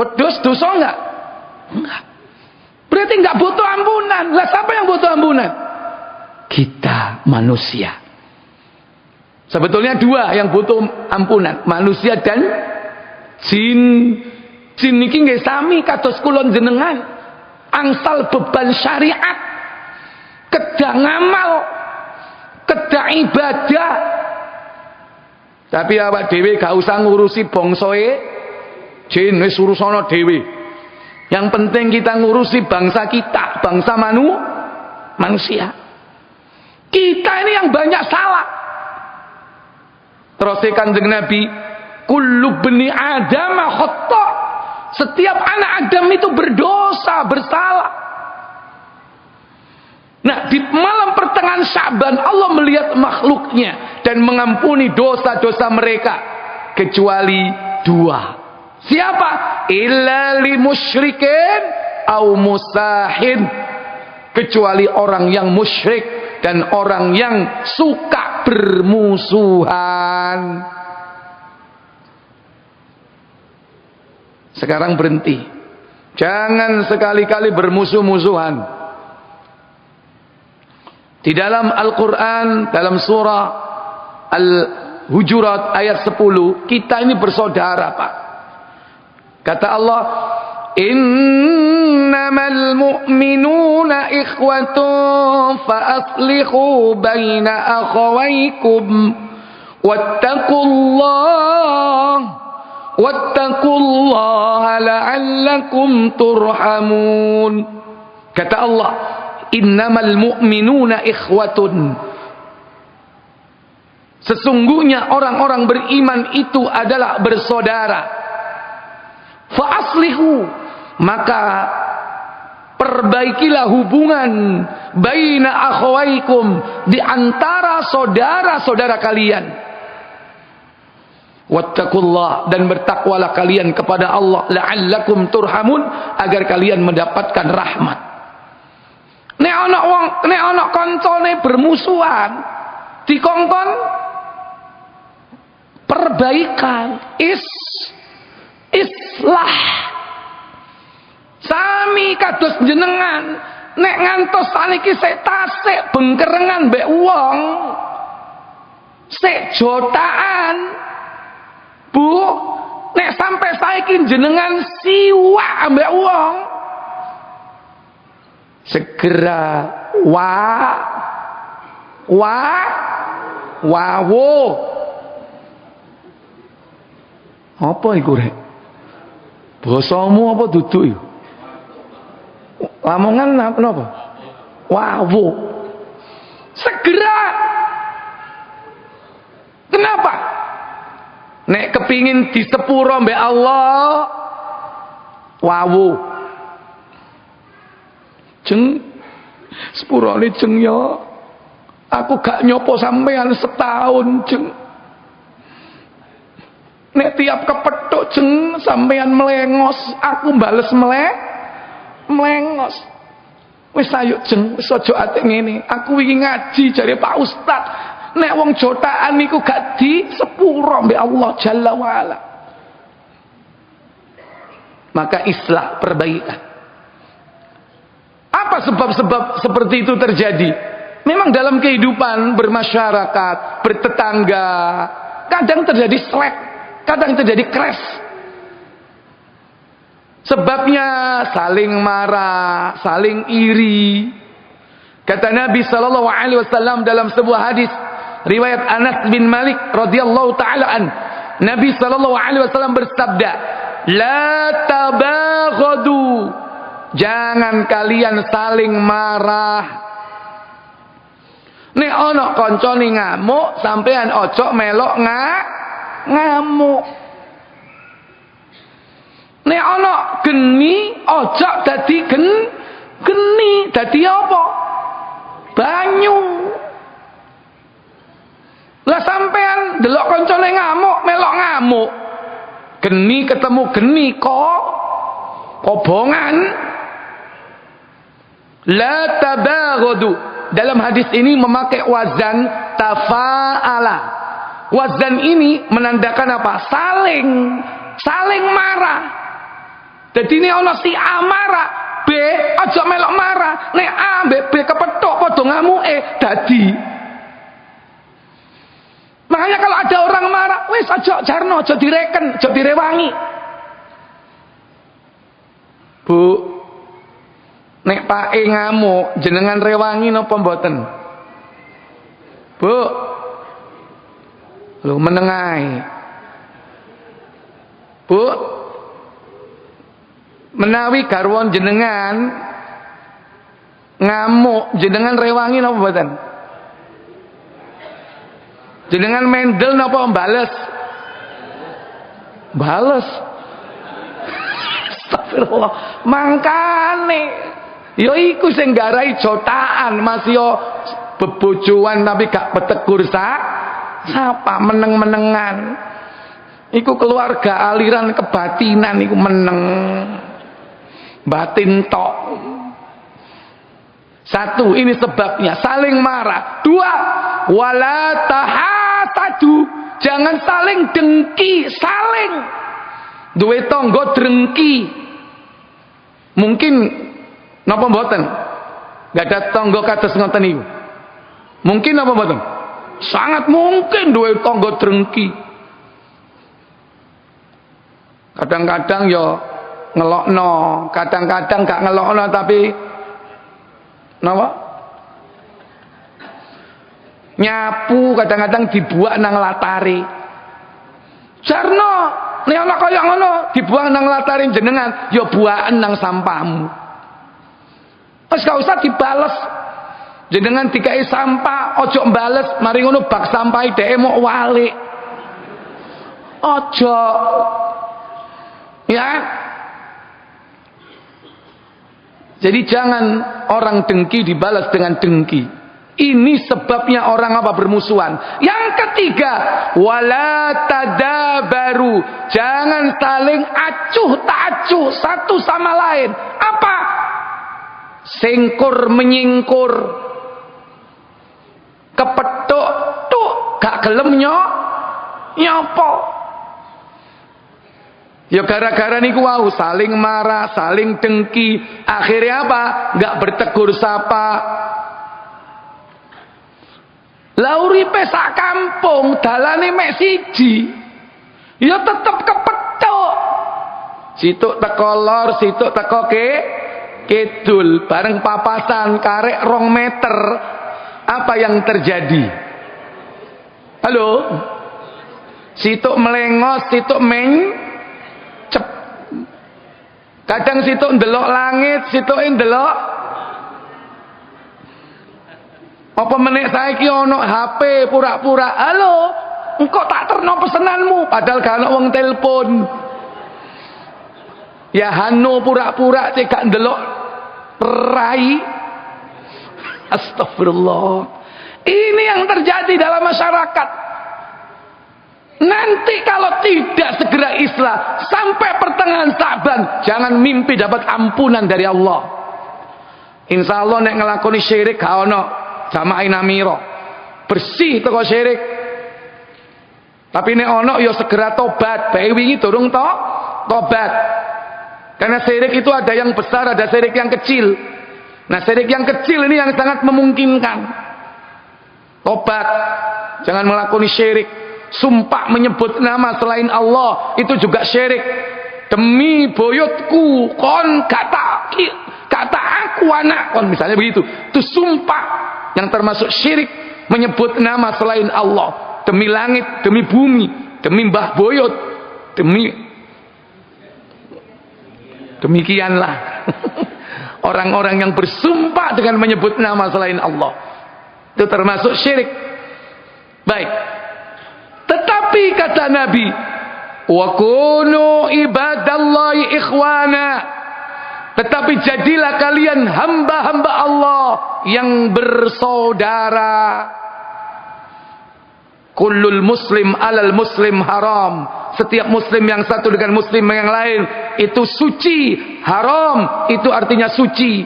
Wedhus dosa enggak? Enggak. Berarti enggak butuh ampunan. Lah siapa yang butuh ampunan? Kita manusia. Sebetulnya dua yang butuh ampunan, manusia dan jin. Jin niki nggih sami kados kula jenengan. Angsal beban syariat, kedah ngamal, kedah ibadah. Tapi awak dhewe gak usah ngurusi bangsae jin, wis urusana dhewe. Yang penting kita ngurusi bangsa kita, bangsa manusia. Kita ini yang banyak salah. Terus Kanjeng Nabi, kullu bani Adam khata'. Setiap anak Adam itu berdosa, bersalah. Nah, di malam pertengahan Sya'ban Allah melihat makhluknya dan mengampuni dosa-dosa mereka kecuali dua. Siapa? Illa li musyrikin au musahin. Kecuali orang yang musyrik dan orang yang suka bermusuhan. Sekarang berhenti. Jangan sekali-kali bermusuh-musuhan. Di dalam Al-Quran, dalam surah Al-Hujurat ayat 10, kita ini bersaudara, Pak. Kata Allah, innamal mu'minuna ikhwatun fa aslihu baina akhawaykum wattaqullaha la'allakum turhamun. Kata Allah, innamal mu'minuna ikhwatun. Sesungguhnya orang-orang beriman itu adalah bersaudara. Fa aslihu, maka perbaikilah hubungan baina akhawaikum, di antara saudara-saudara kalian. Wattaqullah, dan bertakwalah kalian kepada Allah, la'allakum turhamun, agar kalian mendapatkan rahmat. Nek ana kancane bermusuhan, dikongkon perbaikan, islah. Sami kados jenengan, nek ngantos saniki sik tasik bengkerengan mbek wong, sik jotaan, Bu, nek sampai saiki jenengan siwak ambek wong, segera wawo. Apa iku rek? Basamu apa duduk iku? Lamongan napa? Wawu. Segera. Kenapa? Nek kepingin disepuro mbek Allah, wawu. Jeng, sepurane jeng ya. Aku gak nyopo sampean setahun jeng. Nek tiap kepethuk jeng sampean melengos, aku bales melengos. Wis ayo jeng, wis aja atik ngene. Aku wingi ngaji jare Pak Ustad. Nek wong jotaan niku gak di sepuro mbek Allah Jalla wa ala. Maka islah, perbaikan. Apa sebab-sebab seperti itu terjadi? Memang dalam kehidupan bermasyarakat, bertetangga, kadang terjadi slack, kadang terjadi crash. Sebabnya saling marah, saling iri. Kata Nabi sallallahu alaihi wasallam dalam sebuah hadis riwayat Anas bin Malik radhiyallahu taala an, Nabi sallallahu alaihi wasallam bersabda, "La tabaghadu." Jangan kalian saling marah. Nek ana kancane ngamuk, sampean ojo melok ngamuk. Nek ana geni, ojo dadi geni, dadi apa? Banyu. Lah sampean delok kancane ngamuk, melok ngamuk. Geni ketemu geni kok kobongan. La tabaghadu. Dalam hadis ini memakai wazan tafa'ala. Wazan ini menandakan apa? Saling marah. Jadi ini ana si A marah, B aja melok marah. Nek A mbek B kepethuk padha ngamuke dadi. Makanya kalau ada orang marah, wis aja jarno, aja direken, aja direwangi. Bu, nek pake ngamuk, jenengan rewangi napa mboten? Bu. Lho menengae. Bu. Menawi garwan jenengan ngamuk, jenengan rewangi napa mboten? Jenengan mendel napa bales? Bales. Astagfirullah. Mangkane ya iku sing garai jotaan, Mas yo bebojoan tapi gak petegur sapa meneng-menengan. Iku keluarga aliran kebatinan iku meneng. Batin tok. Satu, ini sebabnya saling marah. Dua, wala tahasadu. Jangan saling dengki, saling duwe tangga drengki. Mungkin napa mboten? Gak ada tangga kados ngoten niku. Mungkin napa mboten? Sangat mungkin duwe tangga drengki. Kadang-kadang ya ngelokno, kadang-kadang gak ngelokno tapi napa? Nyapu kadang-kadang dibuak nang latari. Jarno, nek ana kaya ngono, dibuang nang latari jenengan, ya buaken nang sampahmu. Wis gak usah dibales. Jenengan dikai sampah, ojo mbales, mari ngono bak sampahe dhek mok walik. Ojo. Ya. Jadi jangan orang dengki dibalas dengan dengki. Ini sebabnya orang apa? Bermusuhan. Yang ketiga, wala tadabaru. Jangan saling acuh tak acuh satu sama lain. Apa? Sengkur menyingkur. Kepethuk tuk gak gelem nyopo. Ya gara-gara niku wau saling marah, saling dengki. Akhirnya apa? Gak bertegur sapa. Lah uripe sak kampung dalane mek siji. Ya tetep kepethuk. Situk teko lor, situk teko kidul, bareng papasan karek 2 meter. Apa yang terjadi? Halo? Situk melengos, situk mencep. Kadang situk ndelok langit, situk ndelok Apa meneh saiki ono HP pura-pura, halo, engkau tak terno pesenanmu, padahal gak ono wong telepon. Ya hano pura-pura cek gak ndelok rai. Astagfirullah. Ini yang terjadi dalam masyarakat. Nanti kalau tidak segera islah sampai pertengahan Sa'ban, jangan mimpi dapat ampunan dari Allah. Insya Allah nek ngelakoni syirik gak ono jamaah namiro, bersih teko syirik. Tapi nek ono ya segera tobat. Bae wingi durung tobat. Karena syirik itu ada yang besar, ada syirik yang kecil. Nah, syirik yang kecil ini yang sangat memungkinkan. Tobat, jangan melakoni syirik. Sumpah menyebut nama selain Allah itu juga syirik. Demi boyotku kon kata aku anak kon, misalnya begitu. Itu sumpah yang termasuk syirik, menyebut nama selain Allah. Demi langit, demi bumi, demi mbah boyot, demikianlah orang-orang yang bersumpah dengan menyebut nama selain Allah. Itu termasuk syirik. Baik. Tetapi kata Nabi, wa kunu ibadallahi ikhwana. Tetapi jadilah kalian hamba-hamba Allah yang bersaudara. Kullul muslim alal muslim haram. Setiap muslim yang satu dengan muslim yang lain itu suci. Haram itu artinya suci.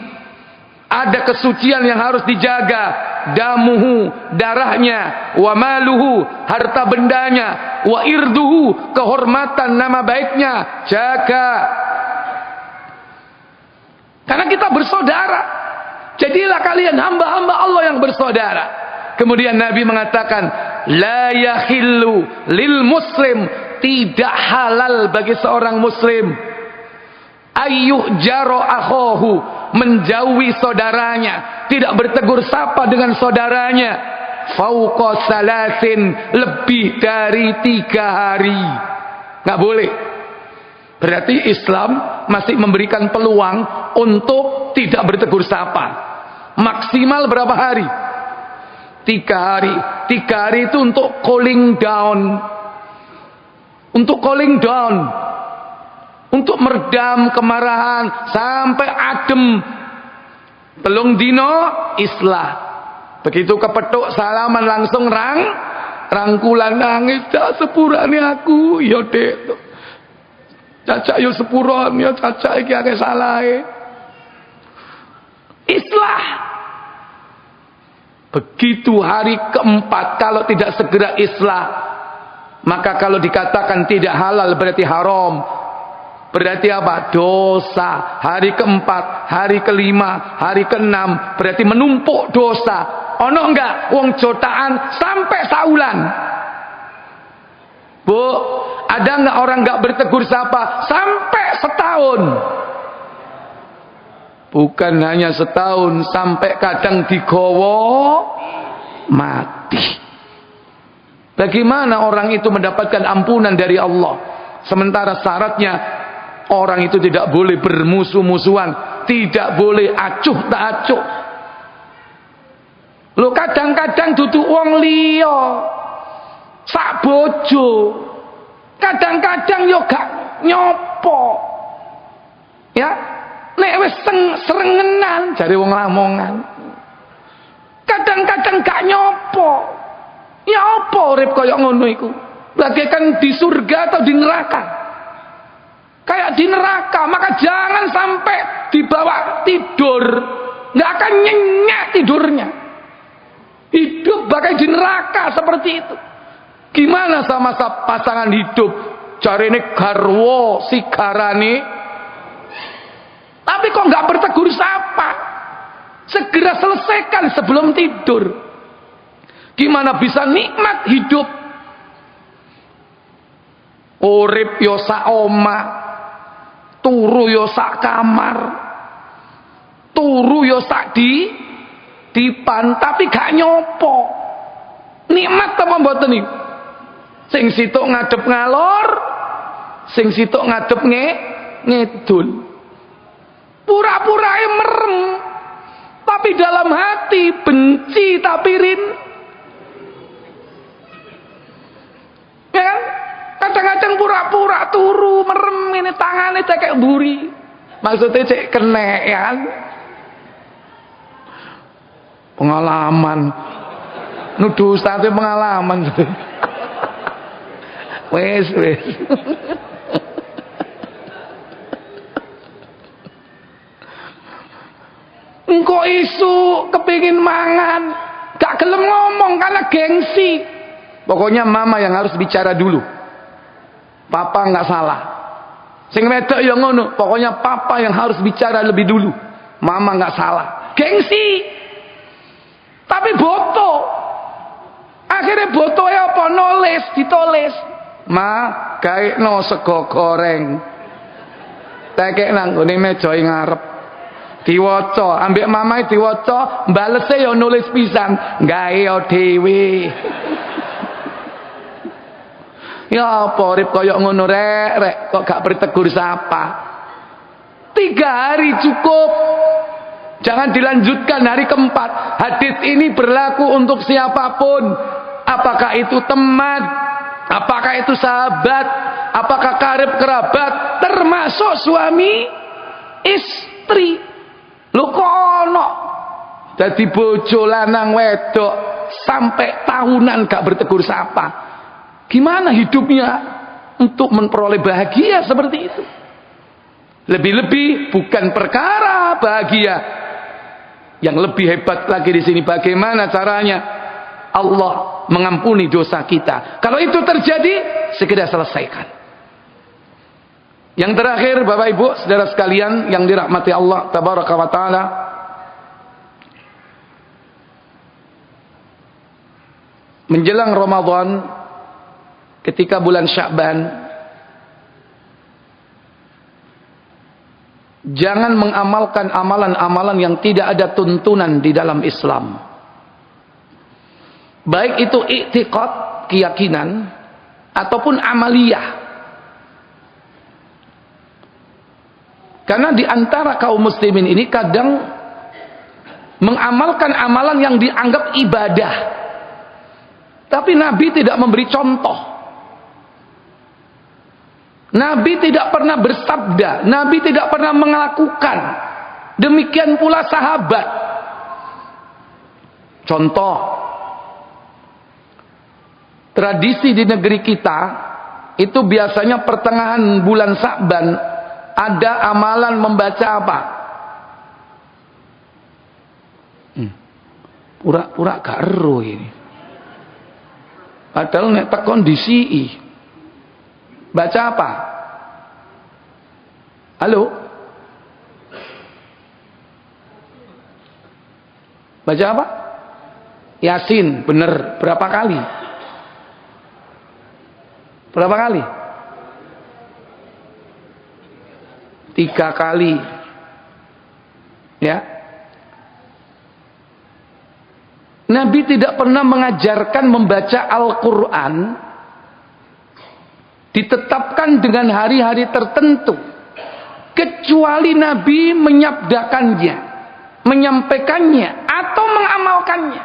Ada kesucian yang harus dijaga. Damuhu, darahnya. Wa maluhu, harta bendanya. Wa irduhu, kehormatan nama baiknya. Jaga. Karena kita bersaudara. Jadilah kalian hamba-hamba Allah yang bersaudara. Kemudian Nabi mengatakan, la yahillu lil muslim, tidak halal bagi seorang muslim ayyuh jaro akhohu, menjauhi saudaranya, tidak bertegur sapa dengan saudaranya, fauqa salasin, lebih dari 3 hari. Nggak boleh. Berarti Islam masih memberikan peluang untuk tidak bertegur sapa. Maksimal berapa hari? 3 hari. 3 hari itu untuk cooling down. Untuk cooling down. Untuk meredam kemarahan sampai adem. Telung dino islah. Begitu kepethuk salaman langsung rangkulan, nangis dak sepurane aku. Ya Dek. Cacak yo sepuron, ya cacak iki akeh salahe. Islah. Begitu hari keempat, kalau tidak segera islah, maka kalau dikatakan tidak halal berarti haram. Berarti apa? Dosa. Hari keempat, hari kelima, hari keenam, berarti menumpuk dosa. Ono enggak wong jotaan sampai saulan? Bu, ada enggak orang enggak bertegur sapa sampai setahun? Bukan hanya setahun, sampai kadang digowo mati. Bagaimana orang itu mendapatkan ampunan dari Allah? Sementara syaratnya orang itu tidak boleh bermusuh-musuhan, tidak boleh acuh tak acuh. Lo kadang-kadang duduk wong liya, sak bojo, kadang-kadang yo gak nyopo, ya. Nek wis serengenan jare wong Lamongan. Kadang-kadang gak nyopo. Ya apa urip kaya ngono iku? Bagaikan di surga atau di neraka? Kayak di neraka, maka jangan sampai dibawa tidur. Enggak akan nyenyak tidurnya. Hidup bagai di neraka seperti itu. Gimana sama pasangan hidup? Jarene garwa sigarane. Tapi kok nggak bertegur sapa? Segera selesaikan sebelum tidur. Gimana bisa nikmat hidup? Urip yo sak omah, turu yo sak kamar, turu yo sak dipan, tapi gak nyopo. Nikmat apa mboten niku? Sing situk ngadep ngalor, sing situk ngadep ngedul. Pura-pura merem, tapi dalam hati benci Gengsi tapi Rin. Ya kan? Kadang-kadang pura-pura turu merem ini tangannya kayak buri. Maksudnya cek kena ya kan? Pengalaman. Nuduh ustaznya pengalaman. Wes. Engkau isu kepingin mangan, gak gelem ngomong karena gengsi. Pokoknya mama yang harus bicara dulu. Papa nggak salah. Sing wedok ya ngono. Pokoknya papa yang harus bicara lebih dulu. Mama nggak salah. Gengsi. Tapi boto. Akhirnya boto ya apa ditulis. Ma, gawe no sego goreng. Tekek nang ngene meja ngarep. Diwaca, ambek mamae diwaca, balese ya nulis pisan, gawe ya dhewe. Ya apa urip kaya ngono rek kok gak bertegur sapa. 3 hari cukup. Jangan dilanjutkan hari keempat. Hadis ini berlaku untuk siapapun. Apakah itu teman, apakah itu sahabat, apakah karib kerabat, termasuk suami istri. Lho kok ono dadi bojo lanang wedok sampai tahunan gak bertegur sapa. Gimana hidupnya untuk memperoleh bahagia seperti itu? Lebih-lebih bukan perkara bahagia. Yang lebih hebat lagi di sini bagaimana caranya Allah mengampuni dosa kita. Kalau itu terjadi, segera selesaikan. Yang terakhir Bapak Ibu saudara sekalian yang dirahmati Allah tabaraka wa taala, menjelang Ramadan ketika bulan Sya'ban, jangan mengamalkan amalan-amalan yang tidak ada tuntunan di dalam Islam. Baik itu i'tiqad, keyakinan, ataupun amaliyah. Karena di antara kaum muslimin ini kadang mengamalkan amalan yang dianggap ibadah. Tapi Nabi tidak memberi contoh. Nabi tidak pernah bersabda, Nabi tidak pernah melakukan. Demikian pula sahabat. Contoh, tradisi di negeri kita itu biasanya pertengahan bulan Sya'ban ada amalan membaca apa? Pura-pura gak ero ini. Padahal nek tekon disi. Baca apa? Halo? Baca apa? Yasin, bener. Berapa kali? Berapa kali? 3 kali. Ya. Nabi tidak pernah mengajarkan membaca Al-Quran ditetapkan dengan hari-hari tertentu, kecuali Nabi menyabdakannya, menyampaikannya, atau mengamalkannya.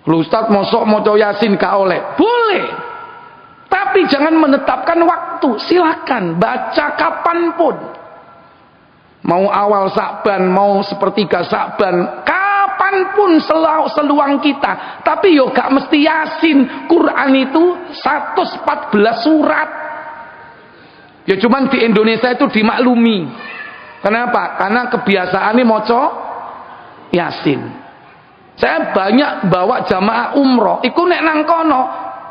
Lu Ustaz mosok maca Yasin gak oleh? Boleh. Tapi jangan menetapkan waktu. Silakan baca kapanpun. Mau awal Sya'ban, mau sepertiga Sya'ban, kapanpun seluang kita. Tapi yo gak mesti Yasin. Quran itu 114 surat. Ya cuman di Indonesia itu dimaklumi. Kenapa? Karena kebiasaannya maca Yasin. Saya banyak bawa jamaah umroh. Iku nek nang kono,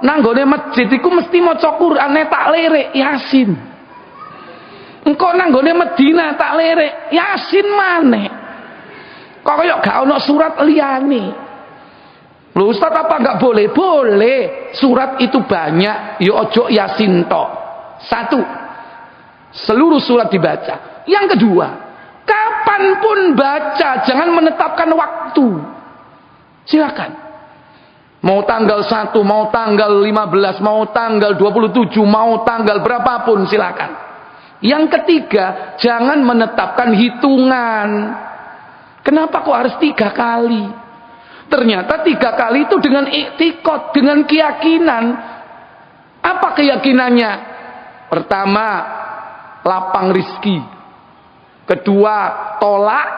nanggone masjid iku mesti maca Qur'ane tak lirik Yasin. Engko nanggone Madinah tak lirik Yasin maneh. Kok kaya gak ono surat liyane. Lho Ustaz apa enggak boleh? Boleh. Surat itu banyak, ya ojo Yasin tok. 1. Seluruh surat dibaca. Yang kedua, kapanpun baca, jangan menetapkan waktu. Silakan. Mau tanggal 1, mau tanggal 15, mau tanggal 27, mau tanggal berapapun silakan. Yang ketiga, jangan menetapkan hitungan. Kenapa kok harus 3 kali? Ternyata 3 kali itu dengan iktikad, dengan keyakinan. Apa keyakinannya? Pertama, lapang rizki. Kedua, tolak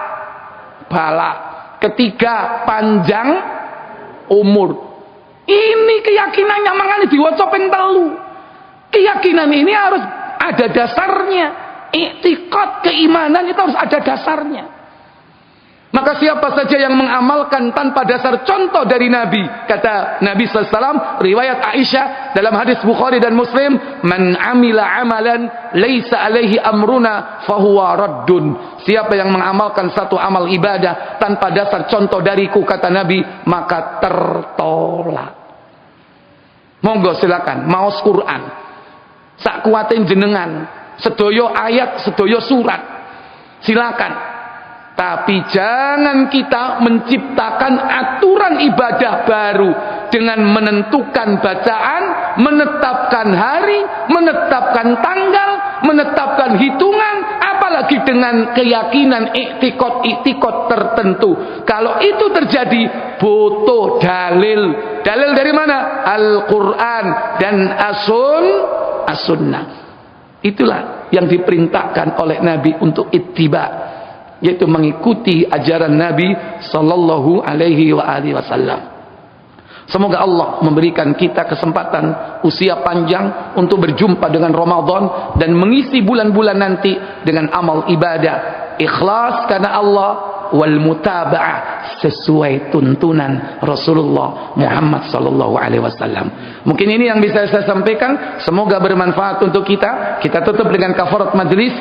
bala. Ketiga, panjang umur. Ini keyakinannya, makanya diwaca ping 3. Keyakinan ini harus ada dasarnya. Iktikad, keimanan itu harus ada dasarnya. Maka siapa saja yang mengamalkan tanpa dasar contoh dari Nabi, kata Nabi SAW, riwayat Aisyah dalam hadis Bukhari dan Muslim, man amila amalan laisa alaihi amruna fahuwa raddun. Siapa yang mengamalkan satu amal ibadah tanpa dasar contoh dariku, kata Nabi, maka tertolak. Monggo silakan maos Quran sak kuatin jenengan, sedoyo ayat, sedoyo surat, silakan. Tapi jangan kita menciptakan aturan ibadah baru dengan menentukan bacaan, menetapkan hari, menetapkan tanggal, menetapkan hitungan, apalagi dengan keyakinan iktikad tertentu. Kalau itu terjadi, butuh dalil. Dalil dari mana? Al-Quran dan As-Sunnah. Itulah yang diperintahkan oleh Nabi untuk ittiba, yaitu mengikuti ajaran Nabi sallallahu alaihi wasallam. Semoga Allah memberikan kita kesempatan usia panjang untuk berjumpa dengan Ramadan dan mengisi bulan-bulan nanti dengan amal ibadah ikhlas karena Allah, wal mutaba'ah sesuai tuntunan Rasulullah Muhammad sallallahu alaihi wasallam. Mungkin ini yang bisa saya sampaikan, semoga bermanfaat untuk kita. Kita tutup dengan kafarat majlis.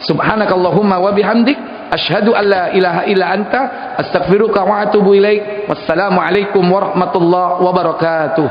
Subhanakallahumma wa bihamdik asyhadu an la ilaha illa anta astaghfiruka wa atubu ilaik. Wassalamu alaikum warahmatullahi wabarakatuh.